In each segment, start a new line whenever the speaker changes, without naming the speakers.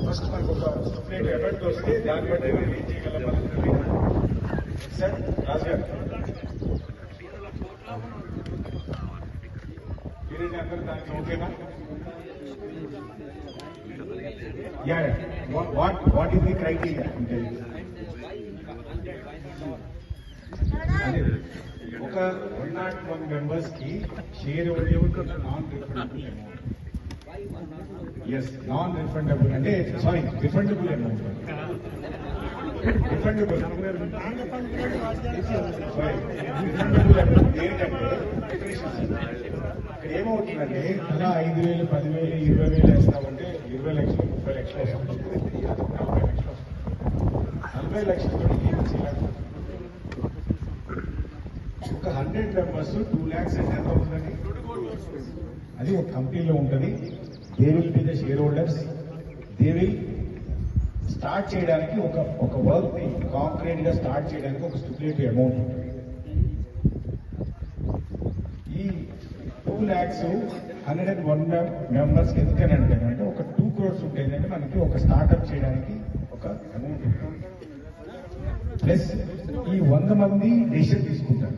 first మనకు ఒక student effect వస్తే దాన్ని బట్టి మనం ఏం చేయగలం సార్ రాజు గారు మీరేంటి అందరూ దానికి ఓకేనా yeah what is the criteria అంటే అదే ఒక 101 మెంబర్స్ కి share non refundable amount yes non refundable అంటే sorry refundable amount refundable refundable amount ఏంటంటే ఇక్కడ ఏమవుతుందంటే అలా 5,000 10,000 20,000 వేస్తామంటే 20 లక్షలు 30 లక్షలు వస్తుంది 40 లక్షలు 40 లక్షలతో ఏం చేయాలి ఒక 100 మెంబర్స్ 2 lakhs అంటే ఎంత అవుతుందండి అది ఒక కంపెనీలో ఉంటుంది they will be the share holders they will start చేయడానికి ఒక వర్క్ ని కాంక్రీట్ గా స్టార్ట్ చేయడానికి ఒక స్టిపులేటరీ అమౌంట్ ఉంటుంది ఈ 2 lakhs 101 మెంబర్స్ ఎందుకనంటే ఒక 2 crores ఉంటేందంటే మనకి ఒక స్టార్ట్అప్ చేయడానికి ఒక అమౌంట్ ఉంటుంది ప్లస్ ఈ 100 మంది డెసిషన్ తీసుకుంటారు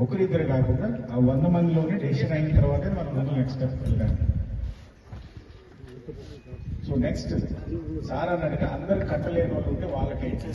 ఒకరిద్దరు కాకుండా ఆ 100 మందిలోనే డెసిషన్ అయిన తర్వాతే మనం ముందు నెక్స్ట్ స్టెప్ వెళ్ళాలి సో నెక్స్ట్ సార్ అన్నట్టుగా అందరు కట్టలేని వాళ్ళు ఉంటే వాళ్ళకేంటి